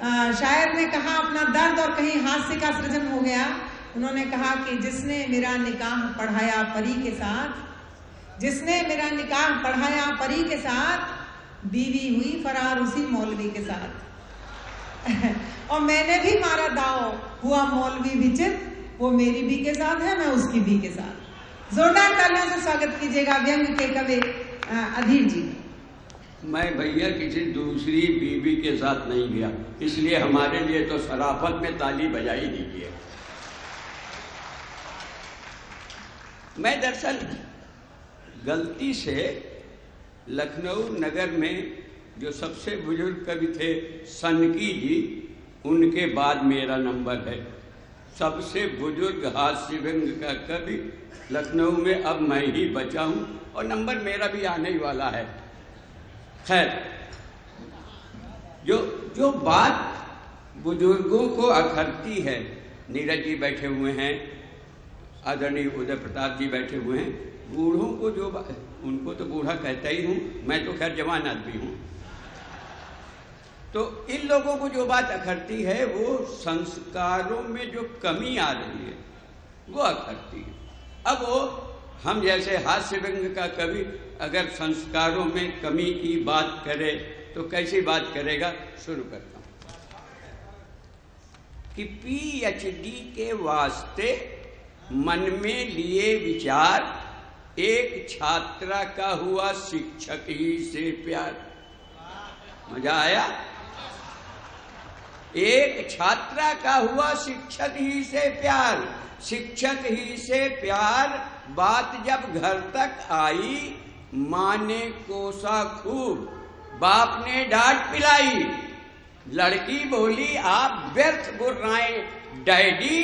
शायर ने कहा अपना दर्द और कहीं हास्य का सृजन हो गया। उन्होंने कहा कि जिसने मेरा निकाह पढ़ाया परी के साथ, जिसने मेरा निकाह पढ़ाया परी के साथ, बीवी हुई फरार उसी मौलवी के साथ। और मैंने भी मारा दाव, हुआ मौलवी विचित, वो मेरी भी के साथ है, मैं उसकी भी के साथ। जोरदार तालियों से स्वागत कीजिएगा व्यंग के कवि अधीर जी। मैं भैया किसी दूसरी बीवी के साथ नहीं गया, इसलिए हमारे लिए तो शराफत में ताली बजाई दीजिए। मैं दरअसल गलती से लखनऊ नगर में जो सबसे बुजुर्ग कवि थे सनकी जी, उनके बाद मेरा नंबर है। सबसे बुजुर्ग हास्य व्यंग का कवि लखनऊ में अब मैं ही बचा हूँ और नंबर मेरा भी आने ही वाला है। खैर, जो बात बुजुर्गों को अखरती है, नीरज जी बैठे हुए हैं, आदरणीय उदय प्रताप जी बैठे हुए हैं, बूढ़ों को जो उनको तो बूढ़ा कहता ही हूँ, मैं तो खैर जवान आदमी हूँ। तो इन लोगों को जो बात अखरती है वो संस्कारों में जो कमी आ रही है वो अखरती है। अब वो हम जैसे हास्य व्यंग का कवि अगर संस्कारों में कमी की बात करे तो कैसी बात करेगा? शुरू करता हूं कि PhD के वास्ते मन में लिए विचार, एक छात्रा का हुआ शिक्षक ही से प्यार। मजा आया? एक छात्रा का हुआ शिक्षक ही से प्यार, शिक्षक ही से प्यार। बात जब घर तक आई, माँ ने कोसा खूब, बाप ने डांट पिलाई। लड़की बोली आप व्यर्थ गुर्राएं डैडी,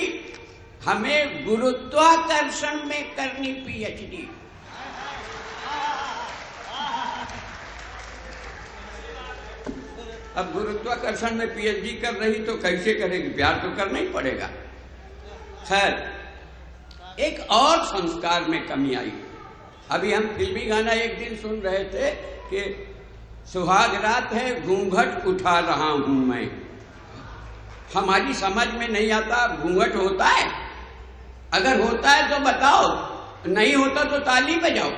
हमें गुरुत्वाकर्षण में करनी PhD। अब गुरुत्वाकर्षण में PhD कर रही तो कैसे करेगी? प्यार तो करना ही पड़ेगा। खैर, एक और संस्कार में कमी आई। अभी हम फिल्मी गाना एक दिन सुन रहे थे कि सुहाग रात है घूंघट उठा रहा हूं मैं। हमारी समझ में नहीं आता घूंघट होता है? अगर होता है तो बताओ, नहीं होता तो ताली बजाओ।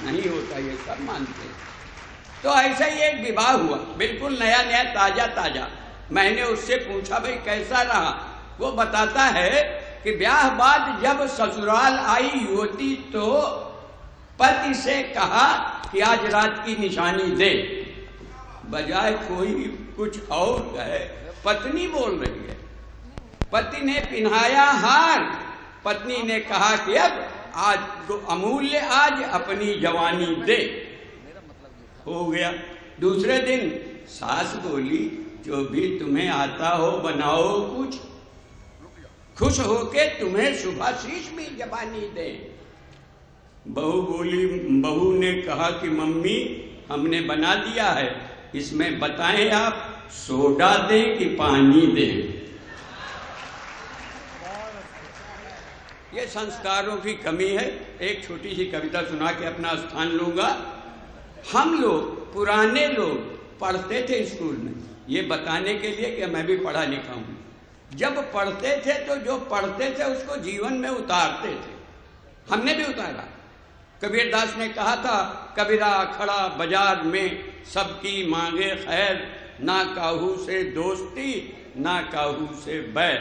नहीं होता, ये सब मानते हैं। तो ऐसा ही एक विवाह हुआ, बिल्कुल नया नया ताजा ताजा। मैंने उससे पूछा भाई कैसा रहा? वो बताता है कि ब्याह बाद जब ससुराल आई युवती तो पति से कहा कि आज रात की निशानी दे। बजाय कोई कुछ और कहे, पत्नी बोल रही है। पति ने पिन्हाया हार, पत्नी ने कहा कि अब आज तो अमूल्य आज अपनी जवानी दे। हो गया। दूसरे दिन सास बोली जो भी तुम्हें आता हो बनाओ कुछ, खुश होके तुम्हें शुभाशीष भी जवानी दे। बहू बोली, बहू ने कहा कि मम्मी हमने बना दिया है, इसमें बताएं आप सोडा दें कि पानी दें। ये संस्कारों की कमी है। एक छोटी सी कविता सुना के अपना स्थान लूंगा। हम लोग पुराने लोग पढ़ते थे स्कूल में, ये बताने के लिए कि मैं भी पढ़ा लिखा हूं। जब पढ़ते थे तो जो पढ़ते थे उसको जीवन में उतारते थे। हमने भी उतारा। कबीर दास ने कहा था, कबीरा खड़ा बाजार में सबकी मांगे खैर, ना काहू से दोस्ती ना काहू से बैर।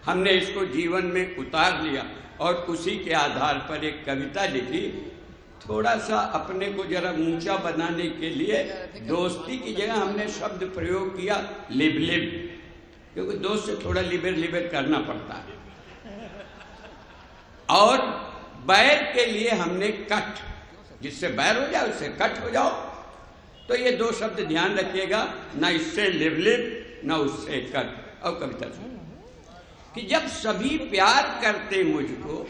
हमने इसको जीवन में उतार लिया और उसी के आधार पर एक कविता लिखी। थोड़ा सा अपने को जरा ऊंचा बनाने के लिए दोस्ती की जगह हमने शब्द प्रयोग किया लिब लिब, क्योंकि दोस्त से थोड़ा लिबर लिबर करना पड़ता है। और बैर के लिए हमने कट, जिससे बैर हो जाए उससे कट हो जाओ। तो ये दो शब्द ध्यान रखिएगा, ना इससे लिब लिब ना उससे कट। और कविता सुन कि जब सभी प्यार करते मुझको,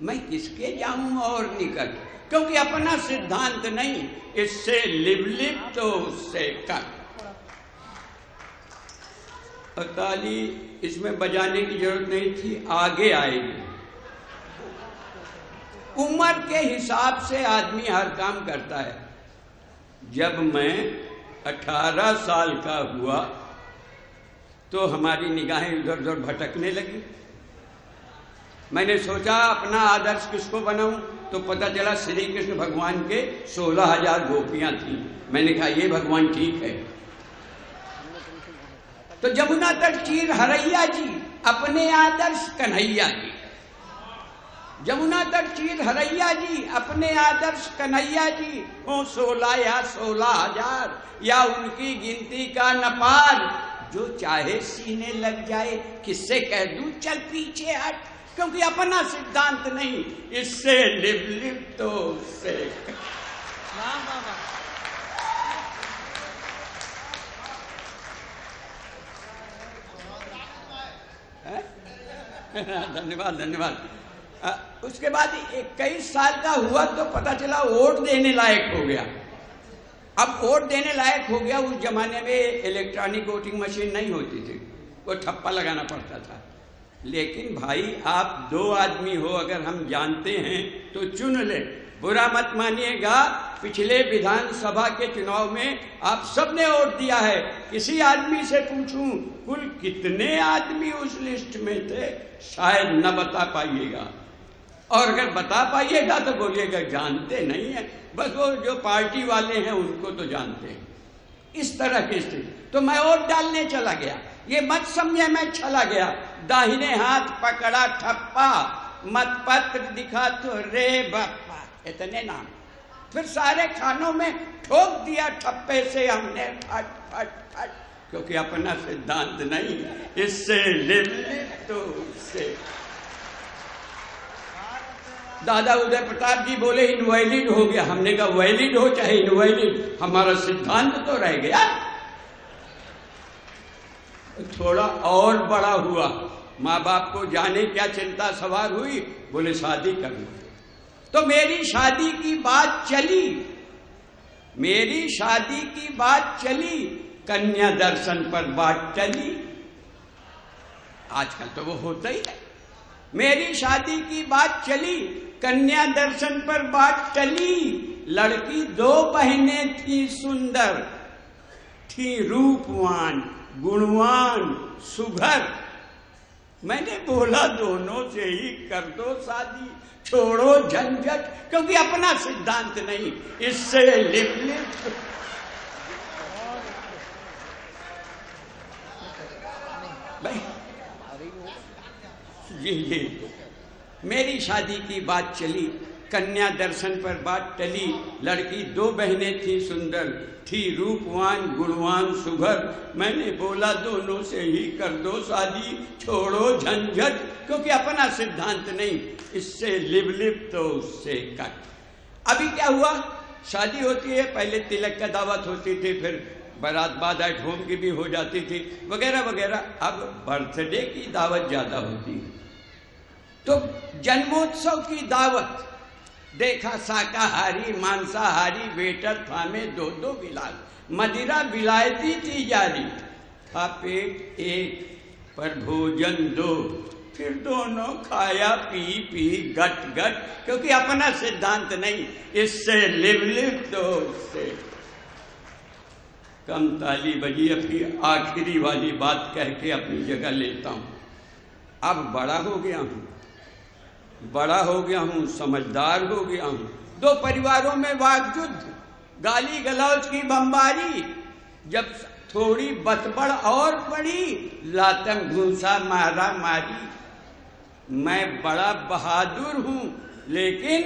मैं किसके जाऊं और निकट, क्योंकि अपना सिद्धांत नहीं, इससे लिब लिब तो उससे कट। ताली इसमें बजाने की जरूरत नहीं थी, आगे आएगी। उम्र के हिसाब से आदमी हर काम करता है। जब मैं 18 साल का हुआ तो हमारी निगाहें इधर उधर भटकने लगी। मैंने सोचा अपना आदर्श किसको बनाऊं, तो पता चला श्री कृष्ण भगवान के 16,000 गोपियां थी। मैंने कहा ये भगवान ठीक है। तो जमुना तट चीर हरैया जी अपने आदर्श कन्हैया जी, जमुना तट चीर हरैया जी अपने आदर्श कन्हैया जी, हो 16 या 16,000 या उनकी गिनती का न पार, जो चाहे सीने लग जाए, किससे कह दूं चल पीछे हट, क्योंकि अपना सिद्धांत नहीं, इससे लिप तो उससे। धन्यवाद धन्यवाद। उसके बाद 21 साल का हुआ तो पता चला वोट देने लायक हो गया। अब वोट देने लायक हो गया, उस जमाने में इलेक्ट्रॉनिक वोटिंग मशीन नहीं होती थी, वो ठप्पा लगाना पड़ता था। लेकिन भाई आप 2 आदमी हो, अगर हम जानते हैं तो चुन ले, बुरा मत मानिएगा। पिछले विधानसभा के चुनाव में आप सबने वोट दिया है। किसी आदमी से पूछूं कुल कितने आदमी उस लिस्ट में थे, शायद न बता पाइएगा, और अगर बता पाइएगा तो बोलिएगा जानते नहीं है, बस वो जो पार्टी वाले हैं उनको तो जानते हैं। इस तरह की स्थिति। तो मैं वोट डालने चला गया, ये मत समझे मैं चला गया, दाहिने हाथ पकड़ा ठप्पा, मतपत्र दिखा तो रे बापा, इतने नाम। फिर सारे खानों में ठोक दिया ठप्पे से हमने, फट फट फट, क्योंकि अपना सिद्धांत नहीं, इससे लिप तो उससे। दादा उदय प्रताप जी बोले इनवैलिड हो गया। हमने कहा वैलिड हो चाहे इनवैलिड, हमारा सिद्धांत तो रह गया। थोड़ा और बड़ा हुआ, माँ बाप को जाने क्या चिंता सवार हुई, बोले शादी करना। तो मेरी शादी की बात चली, मेरी शादी की बात चली, कन्या दर्शन पर बात चली। आजकल तो वो होता ही है। मेरी शादी की बात चली, कन्या दर्शन पर बात चली। लड़की 2 बहनें थी सुंदर, थी रूपवान गुणवान सुघर। मैंने बोला दोनों से ही कर दो शादी, छोड़ो झंझट, क्योंकि अपना सिद्धांत नहीं, इससे लिप ये मेरी शादी की बात चली, कन्या दर्शन पर बात टली। लड़की 2 बहनें थी सुंदर, थी रूपवान गुणवान सुघर। मैंने बोला दोनों से ही कर दो शादी, छोड़ो झंझट, क्योंकि अपना सिद्धांत नहीं, इससे लिप तो उससे कट। अभी क्या हुआ, शादी होती है, पहले तिलक का दावत होती थी, फिर बारात बाद एट होम की भी हो जाती थी, वगैरह वगैरह। अब बर्थडे की दावत ज्यादा होती है। तो जन्मोत्सव की दावत, देखा शाकाहारी मांसाहारी वेटर थामे 2-2 गिलास, मदिरा विलायती थी जारी, था पेट एक पर भोजन 2, फिर दोनों खाया पी पी गट गट, क्योंकि अपना सिद्धांत नहीं, इससे लिप तो उससे। कम ताली बजी, अपनी आखिरी वाली बात कह के अपनी जगह लेता हूं। अब बड़ा हो गया हूं, बड़ा हो गया हूं, समझदार हो गया हूं। 2 परिवारों में वाकयुद्ध, गाली गलौज की बमबारी, जब थोड़ी बतबड़ और पड़ी, लातम घूसा मारा मारी। मैं बड़ा बहादुर हूं, लेकिन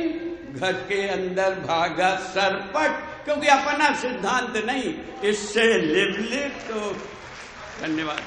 घर के अंदर भागा सरपट, क्योंकि अपना सिद्धांत नहीं, इससे लिप तो। धन्यवाद।